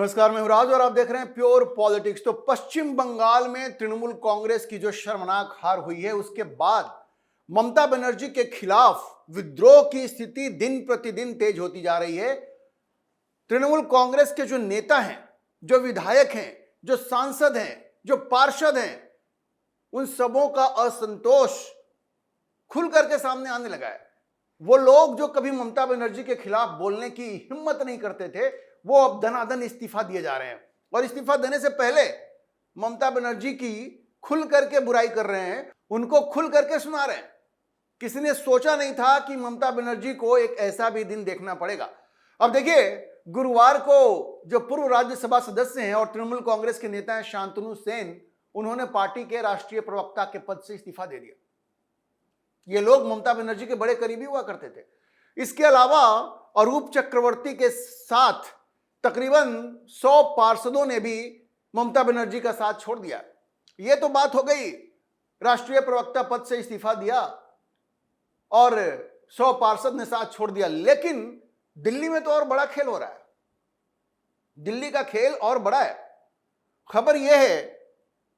नमस्कार, मैं हूं राज और आप देख रहे हैं प्योर पॉलिटिक्स। तो पश्चिम बंगाल में तृणमूल कांग्रेस की जो शर्मनाक हार हुई है, उसके बाद ममता बनर्जी के खिलाफ विद्रोह की स्थिति दिन प्रतिदिन तेज होती जा रही है। तृणमूल कांग्रेस के जो नेता हैं, जो विधायक हैं, जो सांसद हैं, जो पार्षद हैं, उन सबों का असंतोष खुल करके सामने आने लगा है। वो लोग जो कभी ममता बनर्जी के खिलाफ बोलने की हिम्मत नहीं करते थे, वो अब धनाधन इस्तीफा दिए जा रहे हैं और इस्तीफा देने से पहले ममता बनर्जी की खुल करके बुराई कर रहे हैं, उनको खुल करके सुना रहे हैं। किसी ने सोचा नहीं था कि ममता बनर्जी को एक ऐसा भी दिन देखना पड़ेगा। अब देखिए, गुरुवार को जो पूर्व राज्यसभा सदस्य हैं और तृणमूल कांग्रेस के नेता हैं शांतनु सेन, उन्होंने पार्टी के राष्ट्रीय प्रवक्ता के पद से इस्तीफा दे दिया। ये लोग ममता बनर्जी के बड़े करीबी हुआ करते थे। इसके अलावा अरूप चक्रवर्ती के साथ तकरीबन 100 पार्षदों ने भी ममता बनर्जी का साथ छोड़ दिया। यह तो बात हो गई, राष्ट्रीय प्रवक्ता पद से इस्तीफा दिया और 100 पार्षद ने साथ छोड़ दिया। लेकिन दिल्ली में तो और बड़ा खेल हो रहा है। दिल्ली का खेल और बड़ा है। खबर यह है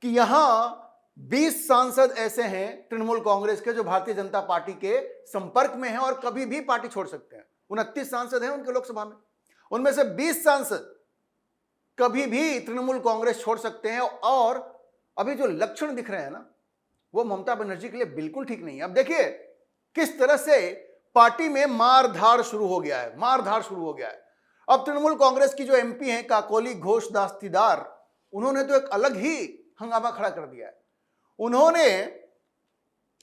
कि यहां 20 सांसद ऐसे हैं तृणमूल कांग्रेस के जो भारतीय जनता पार्टी के संपर्क में हैं और कभी भी पार्टी छोड़ सकते हैं। 29 सांसद हैं उनके लोकसभा में, उनमें से 20 सांसद कभी भी तृणमूल कांग्रेस छोड़ सकते हैं। और अभी जो लक्षण दिख रहे हैं ना, वो ममता बनर्जी के लिए बिल्कुल ठीक नहीं है। अब देखिए किस तरह से पार्टी में मारधाड़ शुरू हो गया है, मारधाड़ शुरू हो गया है। अब तृणमूल कांग्रेस की जो एमपी हैं काकोली घोष दास्तीदार, उन्होंने तो एक अलग ही हंगामा खड़ा कर दिया है। उन्होंने,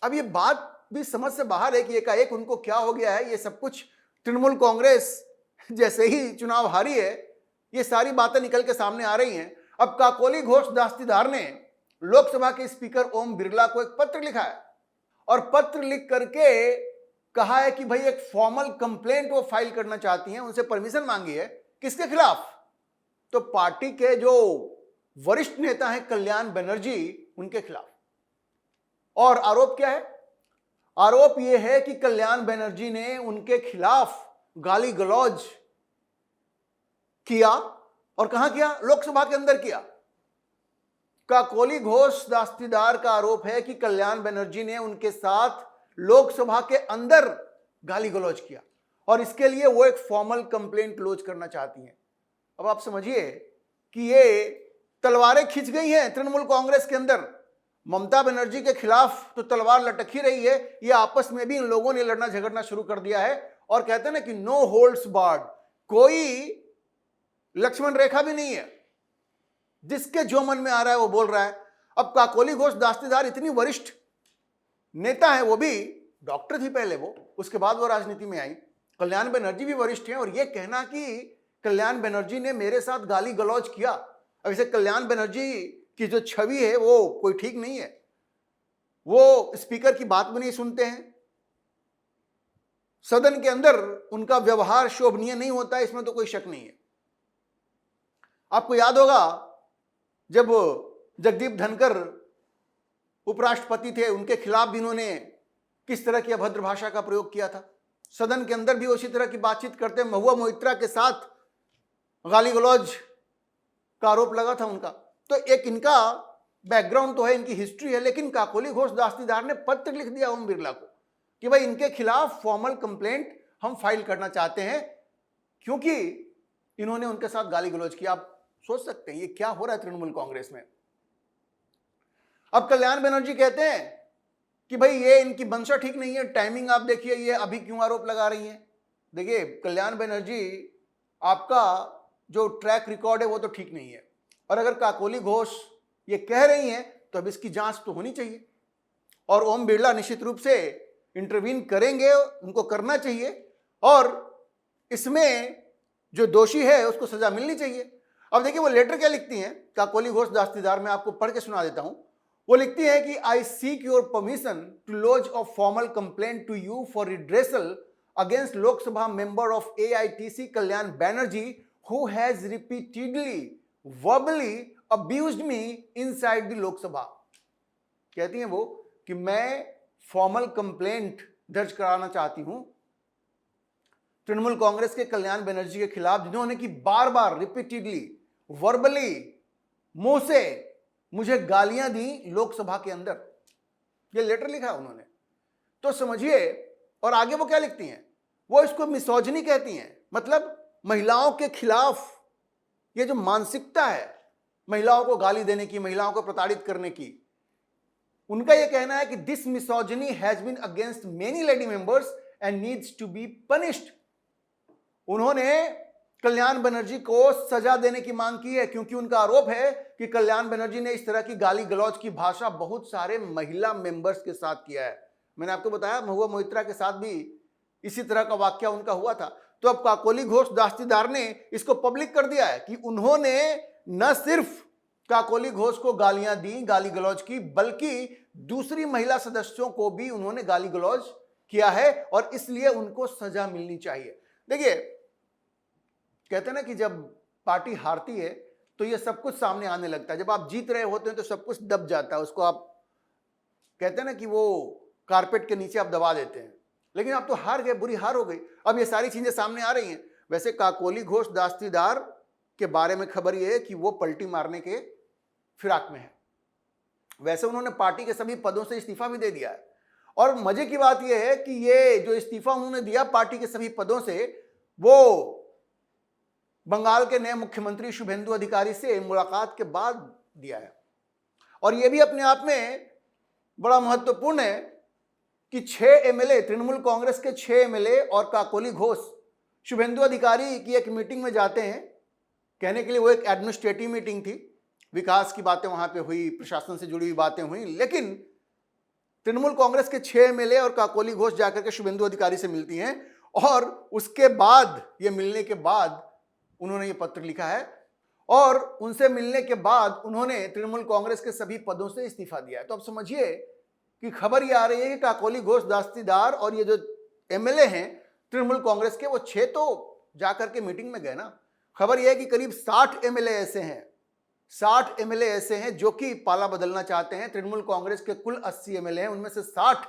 अब ये बात भी समझ से बाहर है कि एकाएक उनको क्या हो गया है। ये सब कुछ तृणमूल कांग्रेस जैसे ही चुनाव हारी है, ये सारी बातें निकल के सामने आ रही हैं। अब काकोली घोष दास्तीदार ने लोकसभा के स्पीकर ओम बिरला को एक पत्र लिखा है और पत्र लिख करके कहा है कि भाई एक फॉर्मल कंप्लेंट वो फाइल करना चाहती हैं, उनसे परमिशन मांगी है। किसके खिलाफ? तो पार्टी के जो वरिष्ठ नेता हैं कल्याण बनर्जी, उनके खिलाफ। और आरोप क्या है? आरोप यह है कि कल्याण बनर्जी ने उनके खिलाफ गाली गलौज किया। और कहां किया? लोकसभा के अंदर किया। काकोली घोष दास्तीदार का आरोप है कि कल्याण बनर्जी ने उनके साथ लोकसभा के अंदर गाली गलौज किया और इसके लिए वो एक फॉर्मल कंप्लेंट लॉन्च करना चाहती हैं। अब आप समझिए कि ये तलवारें खिंच गई हैं तृणमूल कांग्रेस के अंदर। ममता बनर्जी के खिलाफ तो तलवार लटक ही रही है, ये आपस में भी इन लोगों ने लड़ना झगड़ना शुरू कर दिया है। और कहते हैं ना कि नो होल्ड्स बार्ड, कोई लक्ष्मण रेखा भी नहीं है। जिसके जो मन में आ रहा है वो बोल रहा है। अब काकोली घोष दास्तीदार इतनी वरिष्ठ नेता है, वो भी डॉक्टर थी पहले वो, उसके बाद वो राजनीति में आई। कल्याण बनर्जी भी वरिष्ठ हैं और ये कहना कि कल्याण बनर्जी ने मेरे साथ गाली गलौज किया, अब इसे कल्याण बनर्जी की जो छवि है वो कोई ठीक नहीं है। वो स्पीकर की बात भी नहीं सुनते हैं, सदन के अंदर उनका व्यवहार शोभनीय नहीं होता, इसमें तो कोई शक नहीं है। आपको याद होगा जब जगदीप धनखड़ उपराष्ट्रपति थे, उनके खिलाफ भी इन्होंने किस तरह की अभद्र भाषा का प्रयोग किया था। सदन के अंदर भी उसी तरह की बातचीत करते, महुआ मोइत्रा के साथ गाली गलौज का आरोप लगा था उनका। तो एक इनका बैकग्राउंड तो है, इनकी हिस्ट्री है। लेकिन काकोली घोष दास्तीदार ने पत्र लिख दिया ओम बिरला को कि भाई इनके खिलाफ फॉर्मल कंप्लेंट हम फाइल करना चाहते हैं क्योंकि इन्होंने उनके साथ गाली गलौज किया। आप सोच सकते हैं ये क्या हो रहा है तृणमूल कांग्रेस में। अब कल्याण बनर्जी कहते हैं कि भाई ये इनकी मंशा ठीक नहीं है, टाइमिंग आप देखिए, ये अभी क्यों आरोप लगा रही हैं। देखिए कल्याण बनर्जी, आपका जो ट्रैक रिकॉर्ड है वो तो ठीक नहीं है, और अगर काकोली घोष ये कह रही हैं तो अब इसकी जांच तो होनी चाहिए और ओम बिरला निश्चित रूप से इंटरवीन करेंगे, उनको करना चाहिए और इसमें जो दोषी है उसको सजा मिलनी चाहिए। अब देखिए वो लेटर क्या लिखती हैं काकोली घोष दास्तीदार, मैं आपको पढ़ के सुना देता हूं। वो लिखती है कि I seek your permission to lodge a formal complaint to you for redressal against Lok Sabha member of AITC Kalyan Banerjee who has repeatedly verbally abused me inside the Lok Sabha. कहती हैं वो कि मैं फॉर्मल कंप्लेंट दर्ज कराना चाहती हूं तृणमूल कांग्रेस के कल्याण बनर्जी के खिलाफ, जिन्होंने कि बार बार रिपीटेडली वर्बली मुंह से मुझे गालियां दी लोकसभा के अंदर। ये लेटर लिखा उन्होंने, तो समझिए। और आगे वो क्या लिखती हैं, वो इसको मिसोजिनी कहती हैं, मतलब महिलाओं के खिलाफ ये जो मानसिकता है महिलाओं को गाली देने की, महिलाओं को प्रताड़ित करने की, उनका यह कहना है कि this misogyny has been against many lady members and needs to be punished. उन्होंने कल्याण बनर्जी को सजा देने की मांग की है, क्योंकि उनका आरोप है कि कल्याण बनर्जी ने इस तरह की गाली गलौज की भाषा बहुत सारे महिला मेंबर्स के साथ किया है। मैंने आपको बताया महुआ मोइत्रा के साथ भी इसी तरह का वाकया उनका हुआ था। तो अब काकोली घोष दास्तीदार ने इसको पब्लिक कर दिया है कि उन्होंने न सिर्फ काकोली घोष को गालियां दी, गाली गलौज की, बल्कि दूसरी महिला सदस्यों को भी उन्होंने गाली गलौज किया है और इसलिए उनको सजा मिलनी चाहिए। देखिए, कहते हैं ना कि जब पार्टी हारती है तो ये सब कुछ सामने आने लगता है, जब आप जीत रहे होते हैं तो सब कुछ दब जाता है, उसको आप कहते हैं ना कि वो कारपेट के नीचे आप दबा देते हैं। लेकिन आप तो हार गए, बुरी हार हो गई, अब ये सारी चीजें सामने आ रही हैं। वैसे काकोली घोष दास्तीदार के बारे में खबर ये है कि वो पलटी मारने के फिराक में है। वैसे उन्होंने पार्टी के सभी पदों से इस्तीफा भी दे दिया है, और मजे की बात यह है कि ये जो इस्तीफा उन्होंने दिया पार्टी के सभी पदों से, वो बंगाल के नए मुख्यमंत्री शुभेंदु अधिकारी से मुलाकात के बाद दिया है। और यह भी अपने आप में बड़ा महत्वपूर्ण है कि 6 एमएलए, तृणमूल कांग्रेस के 6 एमएलए और काकोली घोष शुभेंदु अधिकारी की एक मीटिंग में जाते हैं, कहने के लिए वो एक एडमिनिस्ट्रेटिव मीटिंग थी, विकास की बातें वहां पे हुई, प्रशासन से जुड़ी हुई बातें हुई, लेकिन तृणमूल कांग्रेस के 6 एमएलए और काकोली घोष जाकर के शुभेंदु अधिकारी से मिलती हैं, और उसके बाद, ये मिलने के बाद उन्होंने ये पत्र लिखा है, और उनसे मिलने के बाद उन्होंने तृणमूल कांग्रेस के सभी पदों से इस्तीफा दिया है। तो अब समझिए कि खबर ये आ रही है कि काकोली घोष दास्तीदार और ये जो एमएलए हैं तृणमूल कांग्रेस के, वो 6 तो जाकर के मीटिंग में गए ना। खबर यह है कि करीब 60 एमएलए ऐसे हैं, 60 एमएलए ऐसे हैं जो कि पाला बदलना चाहते हैं। तृणमूल कांग्रेस के कुल 80 एमएलए हैं, उनमें से 60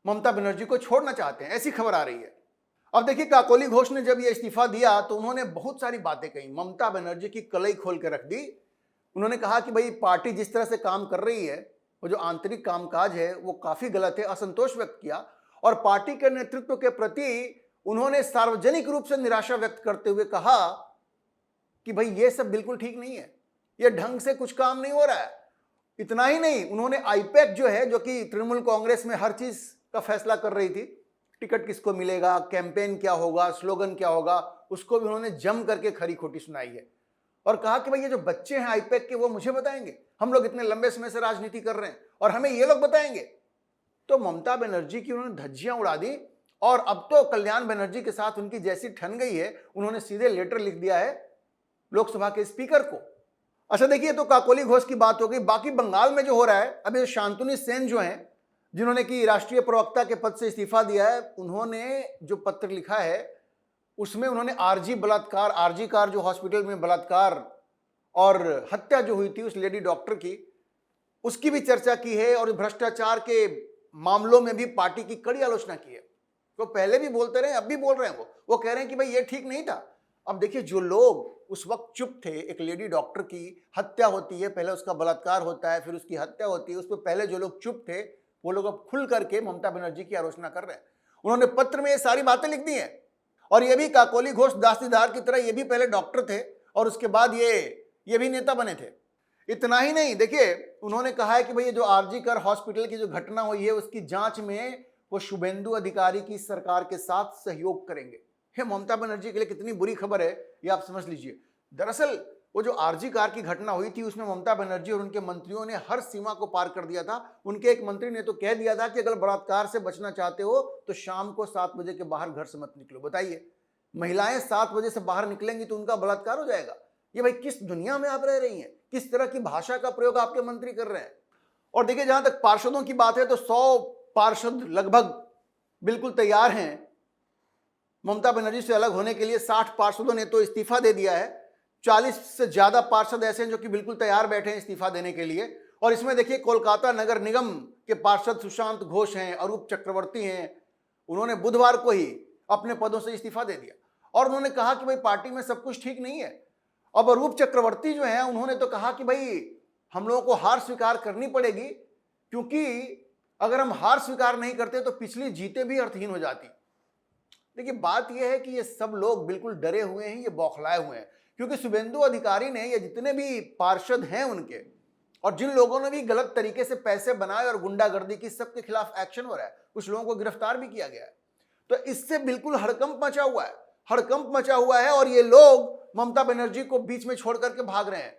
ममता बनर्जी को छोड़ना चाहते हैं, ऐसी खबर आ रही है। अब देखिए, काकोली घोष ने जब ये इस्तीफा दिया तो उन्होंने बहुत सारी बातें कही, ममता बनर्जी की कलई खोल के रख दी। उन्होंने कहा कि भाई पार्टी जिस तरह से काम कर रही है, वो जो आंतरिक कामकाज है वो काफी गलत है, असंतोष व्यक्त किया, और पार्टी के नेतृत्व के प्रति उन्होंने सार्वजनिक रूप से निराशा व्यक्त करते हुए कहा कि भाई ये सब बिल्कुल ठीक नहीं है, ये ढंग से कुछ काम नहीं हो रहा है। इतना ही नहीं, उन्होंने आईपैक जो है, जो कि तृणमूल कांग्रेस में हर चीज का फैसला कर रही थी, टिकट किसको मिलेगा, कैंपेन क्या होगा, स्लोगन क्या होगा, उसको भी उन्होंने जम करके खरी खोटी सुनाई है, और कहा कि भाई ये जो बच्चे हैं आईपैक के, वो मुझे बताएंगे, हम लोग इतने लंबे समय से राजनीति कर रहे हैं और हमें ये लोग बताएंगे। तो ममता बनर्जी की उन्होंने धज्जियां उड़ा दी, और अब तो कल्याण बनर्जी के साथ उनकी जैसी ठन गई है, उन्होंने सीधे लेटर लिख दिया है लोकसभा के स्पीकर को। अच्छा देखिए, तो काकोली घोष की बात हो गई। बाकी बंगाल में जो हो रहा है, अभी शांतनु सेन जो हैं, जिन्होंने कि राष्ट्रीय प्रवक्ता के पद से इस्तीफा दिया है, उन्होंने जो पत्र लिखा है उसमें उन्होंने आरजी बलात्कार, आरजी कार जो हॉस्पिटल में बलात्कार और हत्या जो हुई थी उस लेडी डॉक्टर की, उसकी भी चर्चा की है, और भ्रष्टाचार के मामलों में भी पार्टी की कड़ी आलोचना की है। तो पहले भी बोलते रहे, अब भी बोल रहे हैं, वो कह रहे हैं कि भाई ये ठीक नहीं था। अब देखिए, जो लोग उस वक्त चुप थे, एक लेडी डॉक्टर की हत्या होती है, पहले उसका बलात्कार होता है, फिर उसकी हत्या होती है, उस पर पहले जो लोग चुप थे वो लोग अब खुल करके ममता बनर्जी की आलोचना कर रहे हैं। उन्होंने पत्र में ये सारी बातें लिख दी हैं, और ये भी काकोली घोष दास्तीदार की तरह ये भी पहले डॉक्टर थे और उसके बाद ये भी नेता बने थे। इतना ही नहीं, देखिए उन्होंने कहा है कि भाई ये जो आरजी कर हॉस्पिटल की जो घटना हुई है उसकी जांच में वो शुभेंदु अधिकारी की सरकार के साथ सहयोग करेंगे। ये ममता बनर्जी के लिए कितनी बुरी खबर है ये आप समझ लीजिए। दरअसल वो जो आरजी कार की घटना हुई थी उसमें ममता बनर्जी और उनके मंत्रियों ने हर सीमा को पार कर दिया था। उनके एक मंत्री ने तो कह दिया था कि अगर बलात्कार से बचना चाहते हो तो शाम को 7 बजे के बाहर घर से मत निकलो। बताइए, महिलाएं 7 बजे से बाहर निकलेंगी तो उनका बलात्कार हो जाएगा। ये भाई किस दुनिया में आप रह रही हैं, किस तरह की भाषा का प्रयोग आपके मंत्री कर रहे हैं। और देखिए, जहां तक पार्षदों की बात है तो 100 पार्षद लगभग बिल्कुल तैयार हैं ममता बनर्जी से अलग होने के लिए। 60 पार्षदों ने तो इस्तीफा दे दिया है, 40 से ज्यादा पार्षद ऐसे हैं जो कि बिल्कुल तैयार बैठे हैं इस्तीफा देने के लिए। और इसमें देखिए, कोलकाता नगर निगम के पार्षद सुशांत घोष हैं, अरूप चक्रवर्ती हैं, उन्होंने बुधवार को ही अपने पदों से इस्तीफा दे दिया और उन्होंने कहा कि भाई पार्टी में सब कुछ ठीक नहीं है। अब अरूप चक्रवर्ती जो है उन्होंने तो कहा कि भाई हम लोगों को हार स्वीकार करनी पड़ेगी, क्योंकि अगर हम हार स्वीकार नहीं करते तो पिछली जीतें भी अर्थहीन हो जाती। देखिए बात यह है कि ये सब लोग बिल्कुल डरे हुए हैं, ये बौखलाए हुए हैं, क्योंकि शुभेंदु अधिकारी ने, ये जितने भी पार्षद हैं उनके, और जिन लोगों ने भी गलत तरीके से पैसे बनाए और गुंडागर्दी की, सबके खिलाफ एक्शन हो रहा है, कुछ लोगों को गिरफ्तार भी किया गया है। तो इससे बिल्कुल हड़कंप मचा हुआ है, हड़कंप मचा हुआ है, और ये लोग ममता बनर्जी को बीच में छोड़ करके भाग रहे हैं।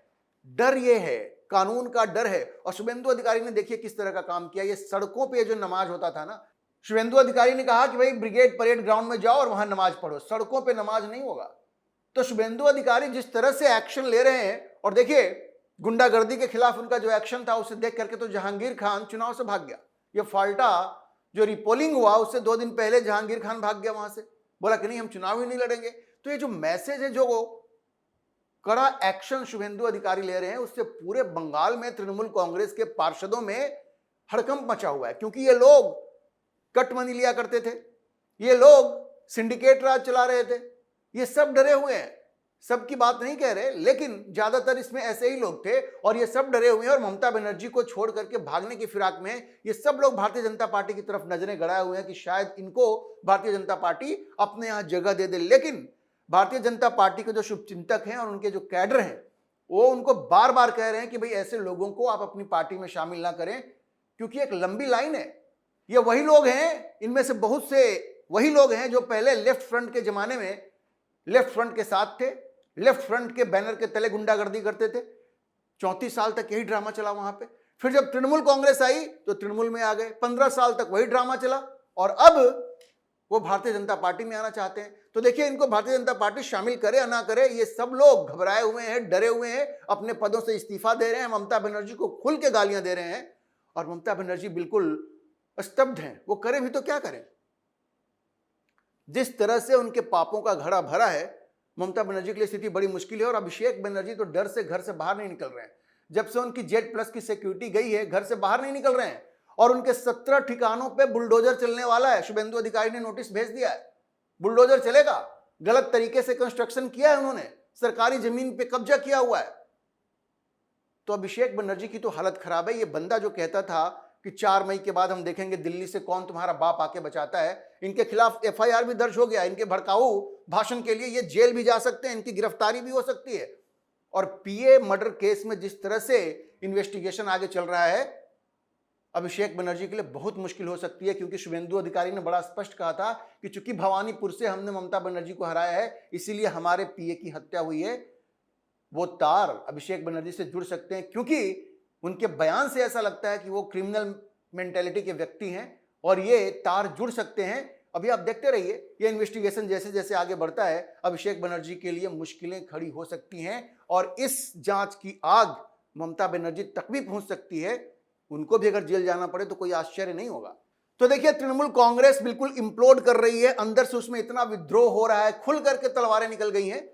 डर ये है, कानून का डर है। और शुभेंदु अधिकारी ने देखिए किस तरह का काम किया। ये सड़कों पे जो नमाज होता था ना, शुभेंदु अधिकारी ने कहा कि भाई ब्रिगेड परेड ग्राउंड में जाओ और वहां नमाज पढ़ो, सड़कों पे नमाज नहीं होगा। तो शुभेंदु अधिकारी जिस तरह से एक्शन ले रहे हैं, और देखिए गुंडागर्दी के खिलाफ उनका जो एक्शन था, उसे देख करके तो जहांगीर खान चुनाव से भाग गया। ये फाल्टा जो रिपोलिंग हुआ उससे 2 दिन पहले जहांगीर खान भाग गया वहां से, बोला कि नहीं हम चुनाव ही नहीं लड़ेंगे। तो ये जो मैसेज है, जो कड़ा एक्शन शुभेंदु अधिकारी ले रहे हैं, उससे पूरे बंगाल में तृणमूल कांग्रेस के पार्षदों में हड़कंप मचा हुआ है। क्योंकि ये लोग कट मनी लिया करते थे, ये लोग सिंडिकेट राज चला रहे थे, ये सब डरे हुए हैं। सबकी बात नहीं कह रहे, लेकिन ज्यादातर इसमें ऐसे ही लोग थे, और ये सब डरे हुए हैं। और ममता बनर्जी को छोड़ करके भागने की फिराक में ये सब लोग भारतीय जनता पार्टी की तरफ नजरें गड़ाए हुए हैं कि शायद इनको भारतीय जनता पार्टी अपने यहां जगह दे दे। लेकिन भारतीय जनता पार्टी के जो शुभचिंतक हैं और उनके जो कैडर हैं, वो उनको बार बार कह रहे हैं कि भाई ऐसे लोगों को आप अपनी पार्टी में शामिल ना करें, क्योंकि एक लंबी लाइन है। ये वही लोग हैं, इनमें से बहुत से वही लोग हैं जो पहले लेफ्ट फ्रंट के जमाने में लेफ्ट फ्रंट के साथ थे, लेफ्ट फ्रंट के बैनर के तले गुंडागर्दी करते थे। 34 साल तक यही ड्रामा चला वहां पे। फिर जब तृणमूल कांग्रेस आई तो तृणमूल में आ गए, 15 साल तक वही ड्रामा चला, और अब वो भारतीय जनता पार्टी में आना चाहते हैं। तो देखिए इनको भारतीय जनता पार्टी शामिल करे या ना करे, ये सब लोग घबराए हुए हैं, डरे हुए हैं, अपने पदों से इस्तीफा दे रहे हैं, ममता बनर्जी को खुल के गालियां दे रहे हैं। और ममता बनर्जी बिल्कुल स्तब्ध हैं, वो करे भी तो क्या करें। जिस तरह से उनके पापों का घड़ा भरा है, ममता बनर्जी के लिए स्थिति बड़ी मुश्किल है। और अभिषेक बनर्जी तो डर से घर से बाहर नहीं निकल रहे हैं। जब से उनकी जेड प्लस की सिक्योरिटी गई है, घर से बाहर नहीं निकल रहे हैं, और उनके 17 ठिकानों पे बुलडोजर चलने वाला है। शुभेंदु अधिकारी ने नोटिस भेज दिया है, बुलडोजर चलेगा। गलत तरीके से कंस्ट्रक्शन किया है उन्होंने, सरकारी जमीन पे कब्जा किया हुआ है। तो अभिषेक बनर्जी की तो हालत खराब है। ये बंदा जो कहता था कि 4 मई के बाद हम देखेंगे दिल्ली से कौन तुम्हारा बाप आके बचाता है, इनके खिलाफ FIR भी दर्ज हो गया। इनके भड़काऊ भाषण के लिए ये जेल भी जा सकते हैं, इनकी गिरफ्तारी भी हो सकती है। और PA मर्डर केस में जिस तरह से इन्वेस्टिगेशन आगे चल रहा है, अभिषेक बनर्जी के लिए बहुत मुश्किल हो सकती है। क्योंकि शुभेंदु अधिकारी ने बड़ा स्पष्ट कहा था कि चूंकि भवानीपुर से हमने ममता बनर्जी को हराया है, इसीलिए हमारे PA की हत्या हुई है। वो तार अभिषेक बनर्जी से जुड़ सकते हैं, क्योंकि उनके बयान से ऐसा लगता है कि वो क्रिमिनल मेंटेलिटी के व्यक्ति हैं, और ये तार जुड़ सकते हैं। अभी आप देखते रहिए, ये इन्वेस्टिगेशन जैसे जैसे आगे बढ़ता है, अभिषेक बनर्जी के लिए मुश्किलें खड़ी हो सकती हैं, और इस जांच की आग ममता बनर्जी तक भी पहुंच सकती है। उनको भी अगर जेल जाना पड़े तो कोई आश्चर्य नहीं होगा। तो देखिए तृणमूल कांग्रेस बिल्कुल इम्प्लोड कर रही है, अंदर से उसमें इतना विद्रोह हो रहा है, खुल करके तलवारें निकल गई हैं।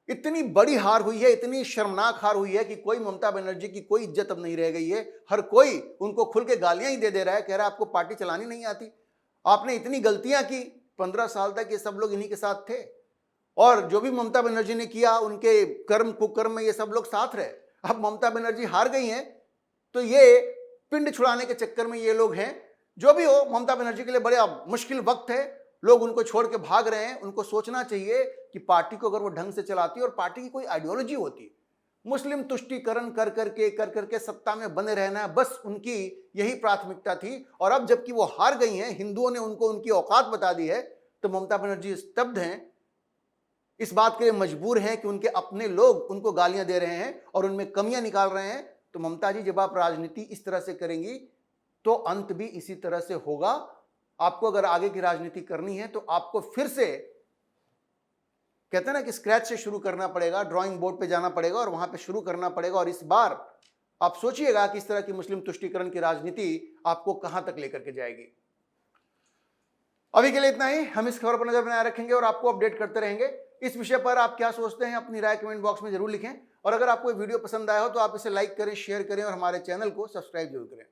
इतनी बड़ी हार हुई है, इतनी शर्मनाक हार हुई है कि कोई ममता बनर्जी की कोई इज्जत अब नहीं रह गई है। हर कोई उनको खुल के गालियां ही दे रहा है, कह रहा है आपको पार्टी चलानी नहीं आती, आपने इतनी गलतियां की। 15 साल तक ये सब लोग इन्हीं के साथ थे, और जो भी ममता बनर्जी ने किया, उनके कर्म कुकर्म में ये सब लोग साथ रहे। अब ममता बनर्जी हार गई हैं, तो ये पिंड छुड़ाने के चक्कर में ये लोग हैं। जो भी हो, ममता बनर्जी के लिए बड़ा मुश्किल वक्त है, लोग उनको छोड़ के भाग रहे हैं। उनको सोचना चाहिए कि पार्टी को अगर वो ढंग से चलाती, और पार्टी की कोई आइडियोलॉजी होती, मुस्लिम तुष्टीकरण कर करके सत्ता में बने रहना है, बस उनकी यही प्राथमिकता थी। और अब जबकि वो हार गई हैं, हिंदुओं ने उनको उनकी औकात बता दी है, तो ममता बनर्जी स्तब्ध हैं, इस बात के लिए मजबूर हैं कि उनके अपने लोग उनको गालियां दे रहे हैं और उनमें कमियां निकाल रहे हैं। तो ममता जी, जब आप राजनीति इस तरह से करेंगी तो अंत भी इसी तरह से होगा। आपको अगर आगे की राजनीति करनी है तो आपको फिर से, कहते हैं ना कि स्क्रैच से शुरू करना पड़ेगा, ड्राइंग बोर्ड पे जाना पड़ेगा और वहां पे शुरू करना पड़ेगा। और इस बार आप सोचिएगा कि इस तरह की मुस्लिम तुष्टीकरण की राजनीति आपको कहां तक लेकर के जाएगी। अभी के लिए इतना ही। हम इस खबर पर नजर बनाए रखेंगे और आपको अपडेट करते रहेंगे। इस विषय पर आप क्या सोचते हैं, अपनी राय कमेंट बॉक्स में जरूर लिखें। और अगर आपको वीडियो पसंद आया हो तो आप इसे लाइक करें, शेयर करें और हमारे चैनल को सब्सक्राइब जरूर करें।